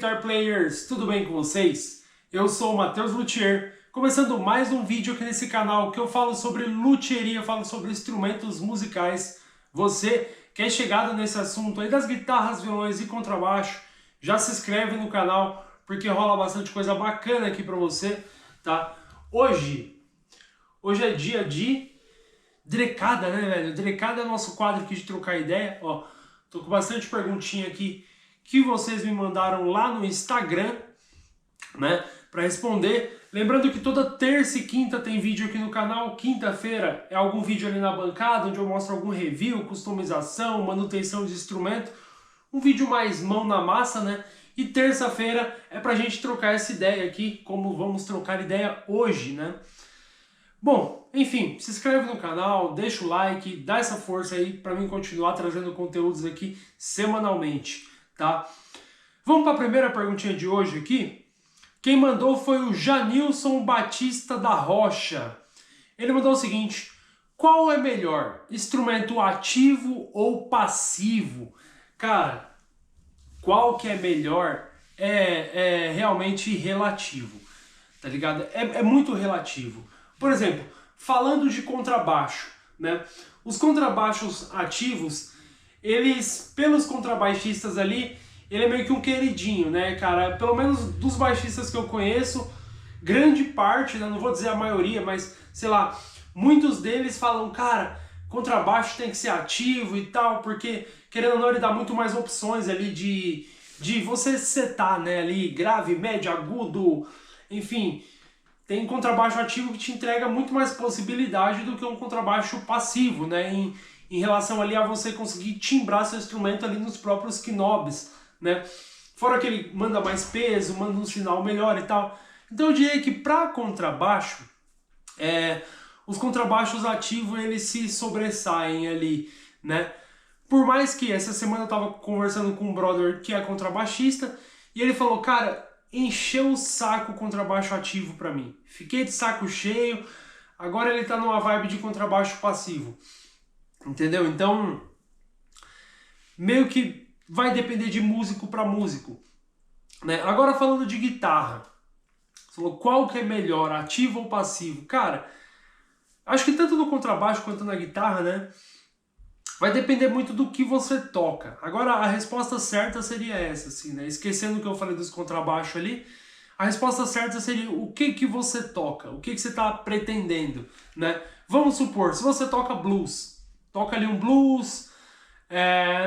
Guitar Players, tudo bem com vocês? Eu sou o Matheus Luthier, começando mais um vídeo aqui nesse canal que eu falo sobre luthieria, eu falo sobre instrumentos musicais. Você que é chegado nesse assunto aí das guitarras, violões e contrabaixo, já se inscreve no canal porque rola bastante coisa bacana aqui pra você, tá? Hoje é dia de Drecada, né, velho? Drecada é o nosso quadro aqui de trocar ideia, ó. Tô com bastante perguntinha aqui que vocês me mandaram lá no Instagram, né, para responder. Lembrando que toda terça e quinta tem vídeo aqui no canal. Quinta-feira é algum vídeo ali na bancada, onde eu mostro algum review, customização, manutenção de instrumento. Um vídeo mais mão na massa, né? E terça-feira é pra gente trocar essa ideia aqui, como vamos trocar ideia hoje, né? Bom, enfim, se inscreve no canal, deixa o like, dá essa força aí pra mim continuar trazendo conteúdos aqui semanalmente, tá? Vamos para a primeira perguntinha de hoje aqui. Quem mandou foi o Janilson Batista da Rocha. Ele mandou o seguinte: qual é melhor, instrumento ativo ou passivo? Cara, qual que é melhor é realmente relativo, tá ligado? É muito relativo. Por exemplo, falando de contrabaixo, né? Os contrabaixos ativos, eles, pelos contrabaixistas ali, ele é meio que um queridinho, né, cara? Pelo menos dos baixistas que eu conheço, grande parte, né, não vou dizer a maioria, mas, sei lá, muitos deles falam, cara, contrabaixo tem que ser ativo e tal, porque, querendo ou não, ele dá muito mais opções ali de você setar, né, ali, grave, médio, agudo, enfim. Tem contrabaixo ativo que te entrega muito mais possibilidade do que um contrabaixo passivo, né, em relação ali a você conseguir timbrar seu instrumento ali nos próprios knobs, né? Fora que ele manda mais peso, manda um sinal melhor e tal. Então eu diria que para contrabaixo, os contrabaixos ativos eles se sobressaem ali, né? Por mais que essa semana eu tava conversando com um brother que é contrabaixista e ele falou, cara, encheu o saco o contrabaixo ativo para mim. Fiquei de saco cheio, agora ele tá numa vibe de contrabaixo passivo. Entendeu? Então, meio que vai depender de músico para músico, né? Agora falando de guitarra, você falou qual que é melhor, ativo ou passivo? Cara, acho que tanto no contrabaixo quanto na guitarra, né? Vai depender muito do que você toca. Agora, a resposta certa seria essa, assim, né? Esquecendo o que eu falei dos contrabaixos ali, a resposta certa seria o que você toca, o que você está pretendendo, né? Vamos supor, se você toca blues, toca ali um blues,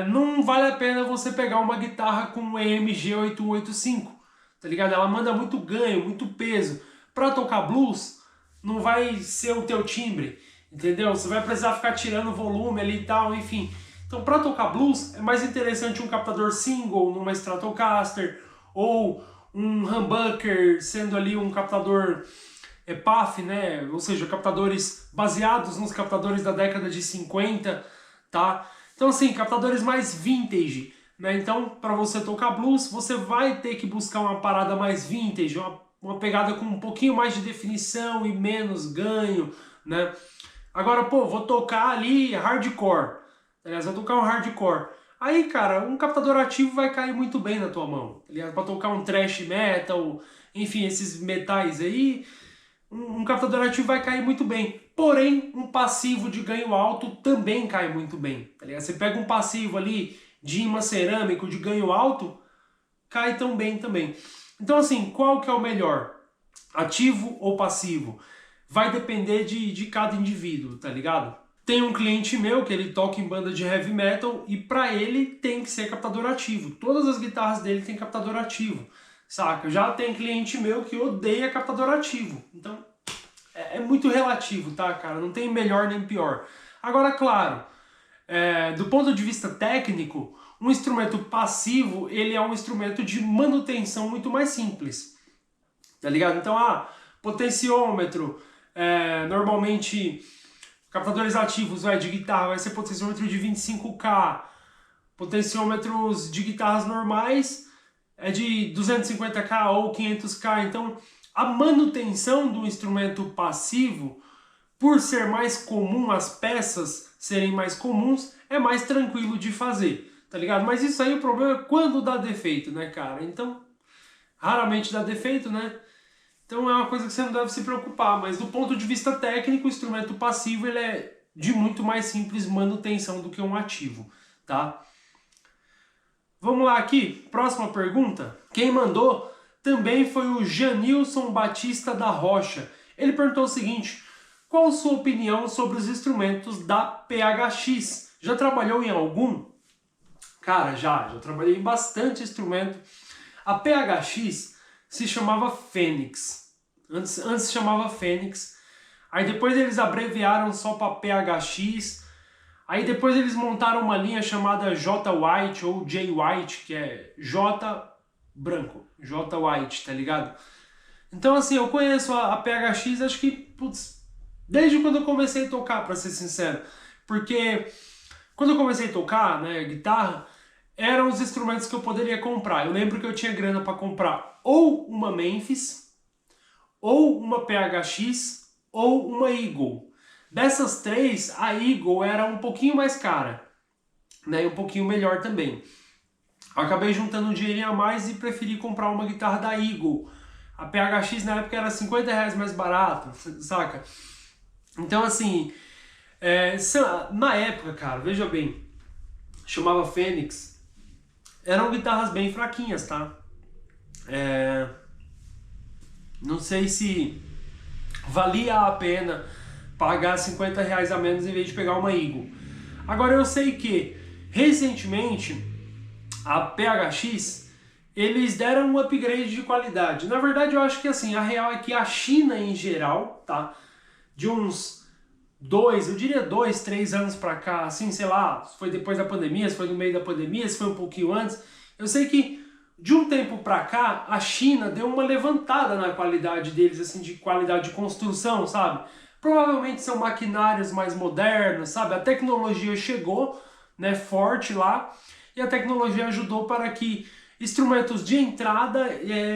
não vale a pena você pegar uma guitarra com um EMG 885, tá ligado? Ela manda muito ganho, muito peso. Para tocar blues, não vai ser o teu timbre, entendeu? Você vai precisar ficar tirando volume ali e tal, enfim. Então, para tocar blues, é mais interessante um captador single numa Stratocaster, ou um humbucker sendo ali um captador PAF, né? Ou seja, captadores baseados nos captadores da década de 50, tá? Então, assim, captadores mais vintage, né? Então, para você tocar blues, você vai ter que buscar uma parada mais vintage, uma pegada com um pouquinho mais de definição e menos ganho, né? Agora, pô, vou tocar ali hardcore, aliás, vou tocar um hardcore. Aí, cara, um captador ativo vai cair muito bem na tua mão, aliás, para tocar um thrash metal, enfim, esses metais aí, um captador ativo vai cair muito bem. Porém, um passivo de ganho alto também cai muito bem, tá ligado? Você pega um passivo ali de imã cerâmico de ganho alto, cai tão bem também. Então, assim, qual que é o melhor? Ativo ou passivo? Vai depender de cada indivíduo, tá ligado? Tem um cliente meu que ele toca em banda de heavy metal e pra ele tem que ser captador ativo. Todas as guitarras dele tem captador ativo, saca? Já tem cliente meu que odeia captador ativo. Então, é muito relativo, tá, cara? Não tem melhor nem pior. Agora, claro, do ponto de vista técnico, um instrumento passivo, ele é um instrumento de manutenção muito mais simples, tá ligado? Então, potenciômetro, normalmente, captadores ativos de guitarra vai ser potenciômetro de 25K, potenciômetros de guitarras normais é de 250K ou 500K, então a manutenção do instrumento passivo, por ser mais comum, as peças serem mais comuns, é mais tranquilo de fazer, tá ligado? Mas isso aí o problema é quando dá defeito, né, cara? Então, raramente dá defeito, né? Então é uma coisa que você não deve se preocupar, mas do ponto de vista técnico, o instrumento passivo ele é de muito mais simples manutenção do que um ativo, tá? Vamos lá aqui, próxima pergunta. Quem mandou também foi o Janilson Batista da Rocha. Ele perguntou o seguinte: qual a sua opinião sobre os instrumentos da PHX? Já trabalhou em algum? Cara, já trabalhei em bastante instrumento. A PHX se chamava Fênix. Antes se chamava Fênix. Aí depois eles abreviaram só para PHX. Aí depois eles montaram uma linha chamada J White ou J White, que é J branco, J White, tá ligado? Então assim, eu conheço a PHX, acho que, putz, desde quando eu comecei a tocar, pra ser sincero. Porque quando eu comecei a tocar, né, guitarra, eram os instrumentos que eu poderia comprar. Eu lembro que eu tinha grana para comprar ou uma Memphis, ou uma PHX, ou uma Eagle. Dessas três, a Eagle era um pouquinho mais cara, né, e um pouquinho melhor também. Eu acabei juntando um dinheirinho a mais e preferi comprar uma guitarra da Eagle. A PHX na época era R$ 50 mais barato, saca? Então assim, na época, cara, veja bem, chamava Fênix, eram guitarras bem fraquinhas, tá? Não sei se valia a pena pagar R$ 50 a menos em vez de pegar uma Eagle. Agora eu sei que, recentemente, a PHX, eles deram um upgrade de qualidade. Na verdade, eu acho que assim, a real é que a China em geral, tá? De uns 2, 3 anos pra cá, assim, sei lá, se foi depois da pandemia, se foi no meio da pandemia, se foi um pouquinho antes, eu sei que de um tempo pra cá, a China deu uma levantada na qualidade deles, assim, de qualidade de construção, sabe? Provavelmente são maquinários mais modernos, sabe? A tecnologia chegou, né, forte lá, e a tecnologia ajudou para que instrumentos de entrada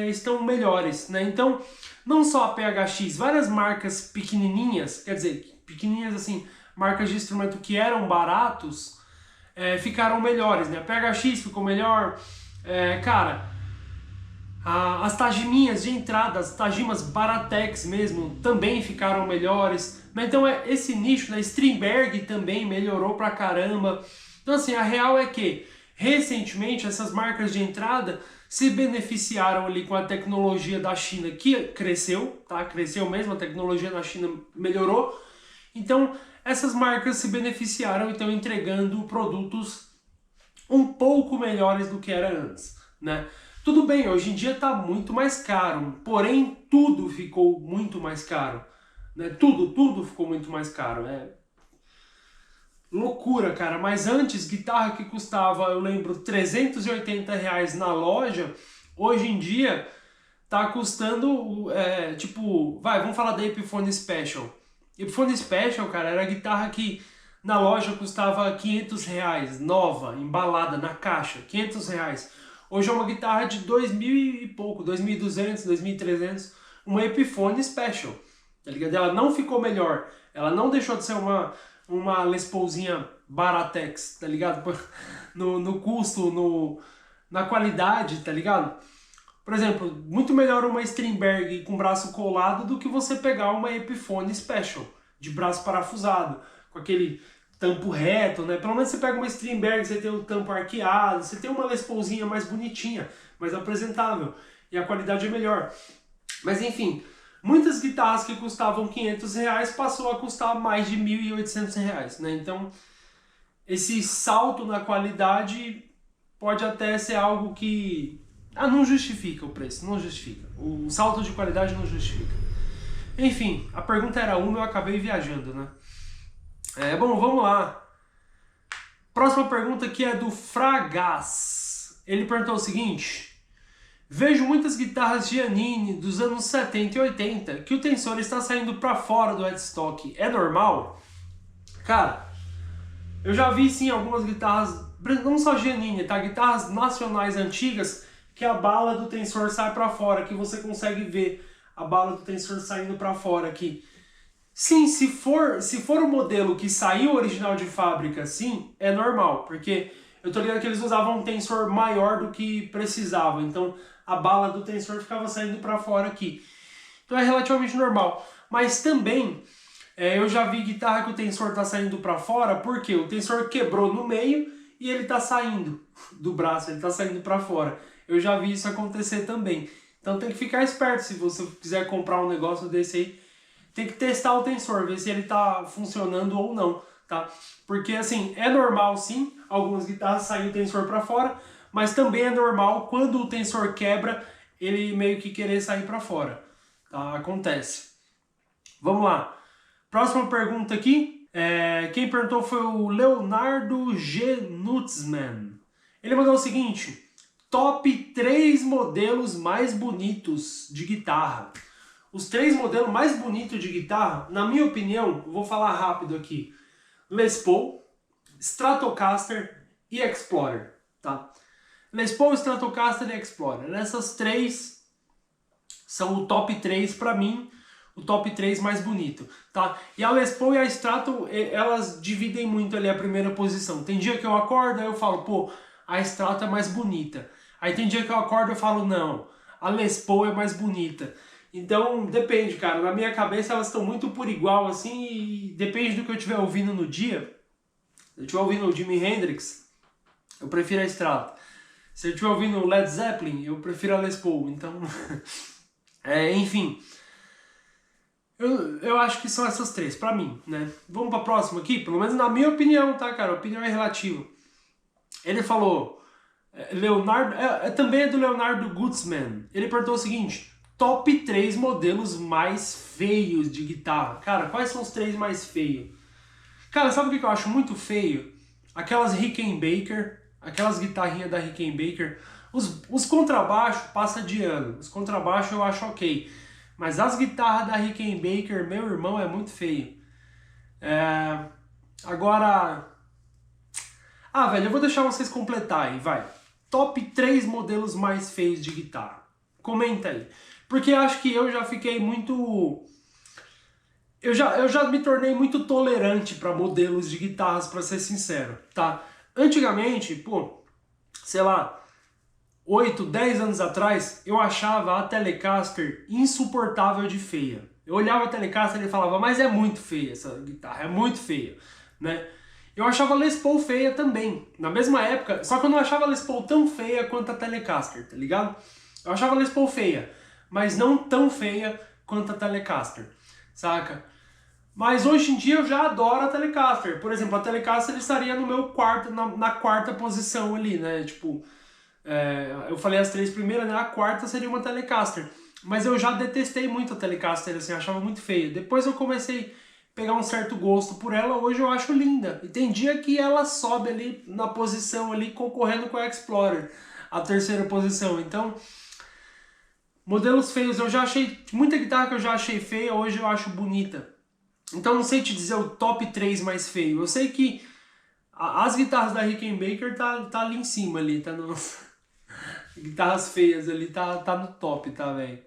estão melhores, né? Então, não só a PHX, várias marcas pequenininhas, quer dizer, pequenininhas assim, marcas de instrumento que eram baratos, ficaram melhores, né? A PHX ficou melhor, cara, as tajiminhas de entrada, as tajimas Baratex mesmo, também ficaram melhores. Mas então esse nicho, né, Strindberg também melhorou pra caramba. Então assim, a real é que recentemente essas marcas de entrada se beneficiaram ali com a tecnologia da China, que cresceu, tá? Cresceu mesmo, a tecnologia na China melhorou. Então essas marcas se beneficiaram e estão entregando produtos um pouco melhores do que era antes, né? Tudo bem, hoje em dia está muito mais caro, porém tudo ficou muito mais caro, né? Tudo ficou muito mais caro, loucura, cara. Mas antes, guitarra que custava, eu lembro, R$ 380 na loja, hoje em dia tá custando, tipo, vamos falar da Epiphone Special. Epiphone Special, cara, era a guitarra que na loja custava R$ 500, nova, embalada, na caixa, R$ 500. Hoje é uma guitarra de 2.000 e pouco, 2.200, 2.300, uma Epiphone Special, tá ligado? Ela não ficou melhor, ela não deixou de ser uma Les Paulzinha Baratex, tá ligado? No custo, na qualidade, tá ligado? Por exemplo, muito melhor uma Strindberg com braço colado do que você pegar uma Epiphone Special, de braço parafusado, com aquele tampo reto, né? Pelo menos você pega uma Strindberg, você tem o tampo arqueado, você tem uma Les Paulzinha mais bonitinha, mais apresentável, e a qualidade é melhor. Mas enfim, muitas guitarras que custavam R$ 500 passou a custar mais de R$ 1.800, né? Então, esse salto na qualidade pode até ser algo que não justifica o preço, não justifica. O salto de qualidade não justifica. Enfim, a pergunta era uma, eu acabei viajando, né? Bom, vamos lá. Próxima pergunta aqui é do Fragas. Ele perguntou o seguinte: vejo muitas guitarras Giannini dos anos 70 e 80 que o tensor está saindo para fora do headstock. É normal? Cara, eu já vi sim algumas guitarras, não só Giannini, tá? Guitarras nacionais antigas que a bala do tensor sai para fora, que você consegue ver a bala do tensor saindo para fora aqui. Sim, se for o modelo que saiu original de fábrica, sim, é normal, porque eu tô ligado que eles usavam um tensor maior do que precisavam, então a bala do tensor ficava saindo para fora aqui. Então é relativamente normal. Mas também eu já vi guitarra que o tensor tá saindo para fora, porque o tensor quebrou no meio e ele tá saindo do braço, ele tá saindo para fora. Eu já vi isso acontecer também. Então tem que ficar esperto se você quiser comprar um negócio desse aí. Tem que testar o tensor, ver se ele tá funcionando ou não, tá? Porque assim, é normal sim, algumas guitarras saem o tensor para fora, mas também é normal quando o tensor quebra, ele meio que querer sair para fora, tá? Acontece. Vamos lá. Próxima pergunta aqui. Quem perguntou foi o Leonardo G. Nutzman. Ele mandou o seguinte: top 3 modelos mais bonitos de guitarra. Os 3 modelos mais bonitos de guitarra, na minha opinião, vou falar rápido aqui: Les Paul, Stratocaster e Explorer, tá? Les Paul, Stratocaster e Explorer. Essas 3 são o top 3 para mim, o top 3 mais bonito, tá? E a Les Paul e a Strato, elas dividem muito ali a primeira posição. Tem dia que eu acordo e eu falo, pô, a Strato é mais bonita. Aí tem dia que eu acordo e eu falo, não, a Les Paul é mais bonita. Então depende, cara. Na minha cabeça elas estão muito por igual, assim, e depende do que eu estiver ouvindo no dia. Se eu estiver ouvindo o Jimi Hendrix, eu prefiro a Strato. Se eu estiver ouvindo o Led Zeppelin, eu prefiro a Les Paul. Então, enfim. Eu acho que são essas 3, pra mim, né? Vamos pra próxima aqui? Pelo menos na minha opinião, tá, cara? A opinião é relativa. Ele falou, Leonardo, também é do Leonardo Gutzman. Ele perguntou o seguinte: top 3 modelos mais feios de guitarra. Cara, quais são os 3 mais feios? Cara, sabe o que eu acho muito feio? Aquelas Rickenbacker, aquelas guitarrinhas da Rickenbacker. Os contrabaixos passa de ano. Os contrabaixos eu acho ok. Mas as guitarras da Rickenbacker, meu irmão, é muito feio. Agora... velho, eu vou deixar vocês completarem, vai. Top 3 modelos mais feios de guitarra. Comenta aí. Porque eu acho que eu já fiquei muito... Eu já me tornei muito tolerante para modelos de guitarras, para ser sincero, tá? Antigamente, pô, sei lá, 8, 10 anos atrás, eu achava a Telecaster insuportável de feia. Eu olhava a Telecaster e falava, mas é muito feia essa guitarra, é muito feia, né? Eu achava a Les Paul feia também, na mesma época, só que eu não achava a Les Paul tão feia quanto a Telecaster, tá ligado? Eu achava a Les Paul feia, mas não tão feia quanto a Telecaster, saca? Mas hoje em dia eu já adoro a Telecaster. Por exemplo, a Telecaster estaria no meu quarto, na quarta posição ali, né? Tipo, eu falei as 3 primeiras, né? A quarta seria uma Telecaster. Mas eu já detestei muito a Telecaster, assim, achava muito feia. Depois eu comecei a pegar um certo gosto por ela, hoje eu acho linda. E tem dia que ela sobe ali na posição ali, concorrendo com a Explorer, a terceira posição. Então, modelos feios, eu já achei, muita guitarra que eu já achei feia, hoje eu acho bonita. Então não sei te dizer o top 3 mais feio. Eu sei que as guitarras da Rickenbacker tá ali em cima, ali, tá no... guitarras feias ali, tá no top, tá, velho?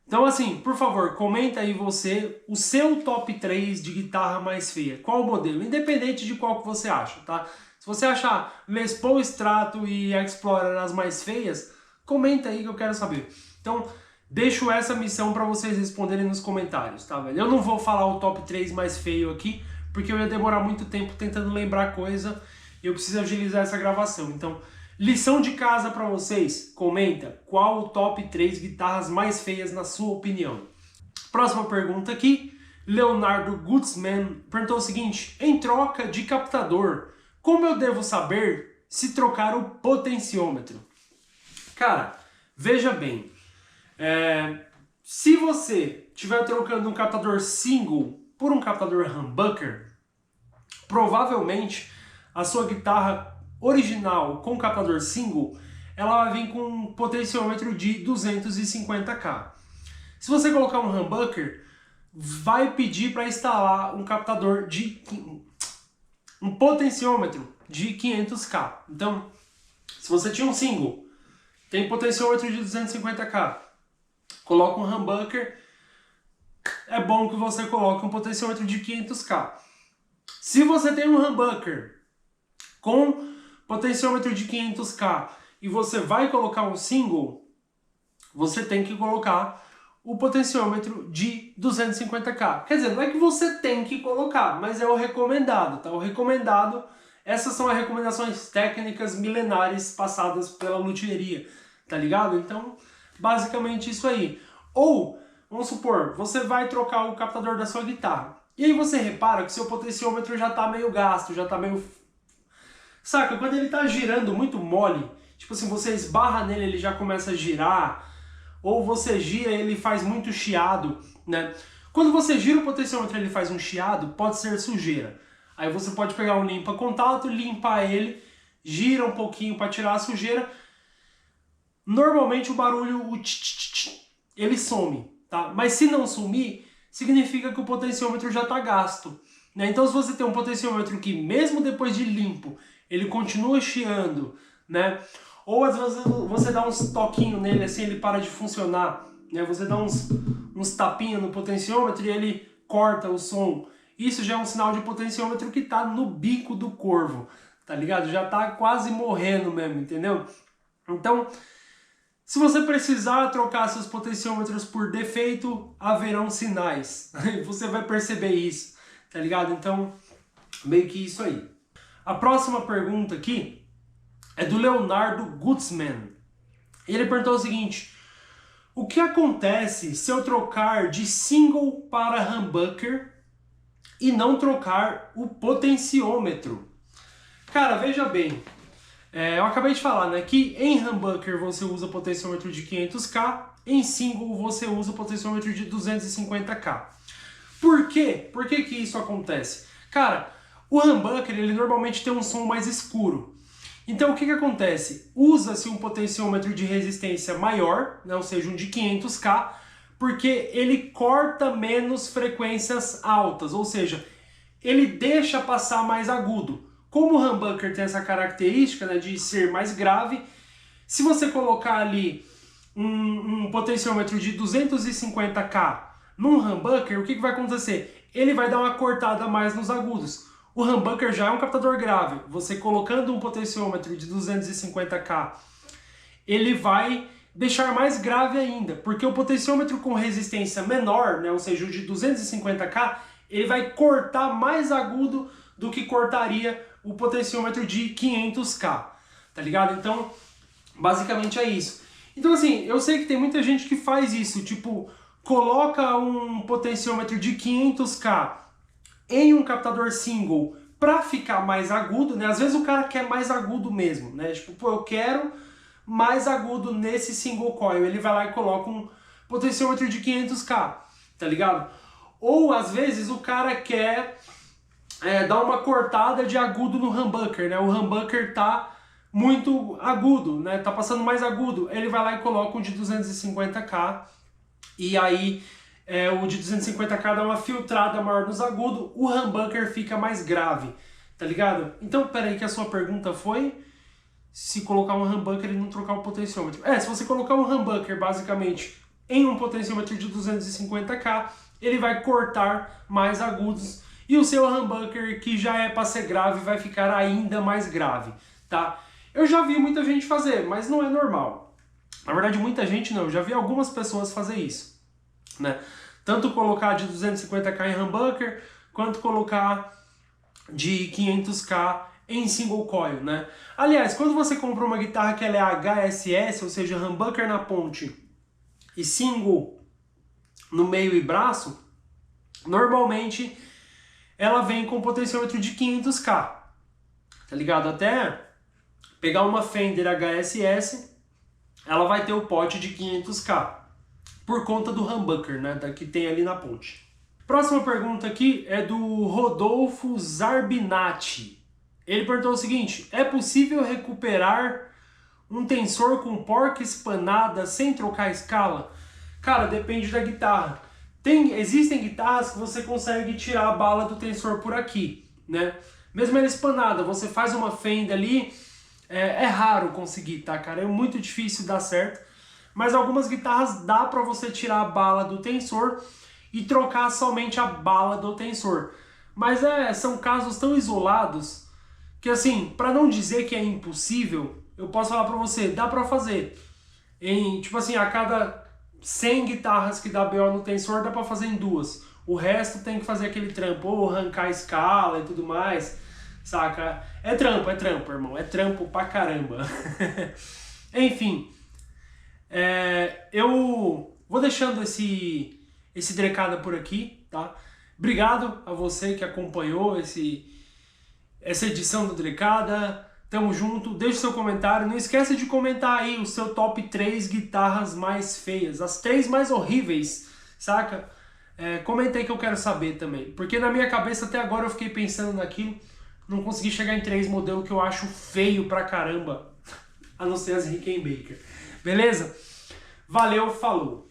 Então assim, por favor, comenta aí você o seu top 3 de guitarra mais feia. Qual o modelo? Independente de qual que você acha, tá? Se você achar Les Paul, Strato e Explorer as mais feias, comenta aí que eu quero saber. Então, deixo essa missão para vocês responderem nos comentários, tá, velho? Eu não vou falar o top 3 mais feio aqui, porque eu ia demorar muito tempo tentando lembrar coisa e eu preciso agilizar essa gravação. Então, lição de casa para vocês, comenta qual o top 3 guitarras mais feias na sua opinião. Próxima pergunta aqui, Leonardo Gutzman perguntou o seguinte: em troca de captador, como eu devo saber se trocar o potenciômetro? Cara, veja bem, se você estiver trocando um captador single por um captador humbucker, provavelmente a sua guitarra original com captador single, ela vai vir com um potenciômetro de 250K. Se você colocar um humbucker, vai pedir para instalar um captador de um potenciômetro de 500K. Então, se você tinha um single, tem potenciômetro de 250K, coloca um humbucker, é bom que você coloque um potenciômetro de 500K. Se você tem um humbucker com potenciômetro de 500K e você vai colocar um single, você tem que colocar o potenciômetro de 250K. Quer dizer, não é que você tem que colocar, mas é o recomendado, tá? O recomendado, essas são as recomendações técnicas milenares passadas pela luthieria, tá ligado? Então, basicamente isso aí. Ou, vamos supor, você vai trocar o captador da sua guitarra. E aí você repara que seu potenciômetro já tá meio gasto, já tá meio... Saca? Quando ele tá girando muito mole, tipo assim, você esbarra nele, ele já começa a girar, ou você gira e ele faz muito chiado, né? Quando você gira o potenciômetro e ele faz um chiado, pode ser sujeira. Aí você pode pegar um limpa-contato, limpar ele, gira um pouquinho para tirar a sujeira. Normalmente o barulho, o tch, ele some, tá? Mas se não sumir, significa que o potenciômetro já está gasto, né? Então se você tem um potenciômetro que mesmo depois de limpo, ele continua chiando, né? Ou às vezes você dá uns toquinhos nele assim, ele para de funcionar, né? Você dá uns tapinhos no potenciômetro e ele corta o som. Isso já é um sinal de potenciômetro que está no bico do corvo, tá ligado? Já está quase morrendo mesmo, entendeu? Então, se você precisar trocar seus potenciômetros por defeito, haverão sinais. Você vai perceber isso, tá ligado? Então, meio que isso aí. A próxima pergunta aqui é do Leonardo Gutzman. Ele perguntou o seguinte: o que acontece se eu trocar de single para humbucker e não trocar o potenciômetro? Cara, veja bem, eu acabei de falar, né, que em humbucker você usa potenciômetro de 500K, em single você usa potenciômetro de 250K. Por quê? Por que que isso acontece? Cara, o humbucker ele normalmente tem um som mais escuro. Então o que que acontece? Usa-se um potenciômetro de resistência maior, né, ou seja, um de 500K, porque ele corta menos frequências altas, ou seja, ele deixa passar mais agudo. Como o humbucker tem essa característica, né, de ser mais grave, se você colocar ali um potenciômetro de 250K num humbucker, o que que vai acontecer? Ele vai dar uma cortada mais nos agudos. O humbucker já é um captador grave. Você colocando um potenciômetro de 250K, ele vai deixar mais grave ainda, porque o potenciômetro com resistência menor, né, ou seja, o de 250K, ele vai cortar mais agudo do que cortaria o potenciômetro de 500K, tá ligado? Então, basicamente é isso. Então assim, eu sei que tem muita gente que faz isso, tipo, coloca um potenciômetro de 500K em um captador single para ficar mais agudo, né? Às vezes o cara quer mais agudo mesmo, né? Tipo, pô, eu quero mais agudo nesse single coil. Ele vai lá e coloca um potenciômetro de 500K, tá ligado? Ou às vezes o cara quer dar uma cortada de agudo no humbucker, né? O humbucker tá muito agudo, né? Tá passando mais agudo. Ele vai lá e coloca um de 250K e aí o de 250K dá uma filtrada maior nos agudos, o humbucker fica mais grave, tá ligado? Então, peraí que a sua pergunta foi se colocar um humbucker e não trocar o potenciômetro. Se você colocar um humbucker basicamente em um potenciômetro de 250K, ele vai cortar mais agudos e o seu humbucker, que já é para ser grave, vai ficar ainda mais grave, tá? Eu já vi muita gente fazer, mas não é normal. Na verdade, muita gente não, eu já vi algumas pessoas fazer isso, né? Tanto colocar de 250K em humbucker, quanto colocar de 500K em single coil, né? Aliás, quando você compra uma guitarra que ela é HSS, ou seja, humbucker na ponte e single no meio e braço, normalmente ela vem com potenciômetro de 500K, tá ligado? Até pegar uma Fender HSS, ela vai ter o pote de 500K, por conta do humbucker, né, que tem ali na ponte. Próxima pergunta aqui é do Rodolfo Zarbinati. Ele perguntou o seguinte: é possível recuperar um tensor com porca espanada sem trocar a escala? Cara, depende da guitarra. Existem guitarras que você consegue tirar a bala do tensor por aqui, né? Mesmo ela espanada, você faz uma fenda ali, é raro conseguir, tá, cara? É muito difícil dar certo. Mas algumas guitarras dá para você tirar a bala do tensor e trocar somente a bala do tensor. Mas são casos tão isolados Que assim, para não dizer que é impossível, eu posso falar para você, dá para fazer. Tipo assim, a cada 100 guitarras que dá BO no tensor, dá para fazer em 2. O resto tem que fazer aquele trampo, ou arrancar a escala e tudo mais, saca? É trampo, irmão. É trampo pra caramba. Enfim, eu vou deixando esse Drecada por aqui, tá? Obrigado a você que acompanhou essa edição do Drecada. Tamo junto, deixe seu comentário. Não esqueça de comentar aí o seu top 3 guitarras mais feias, as 3 mais horríveis, saca? Comenta aí que eu quero saber também. Porque na minha cabeça até agora eu fiquei pensando naquilo, não consegui chegar em 3 modelos que eu acho feio pra caramba, a não ser as Rickenbacker. Beleza? Valeu, falou!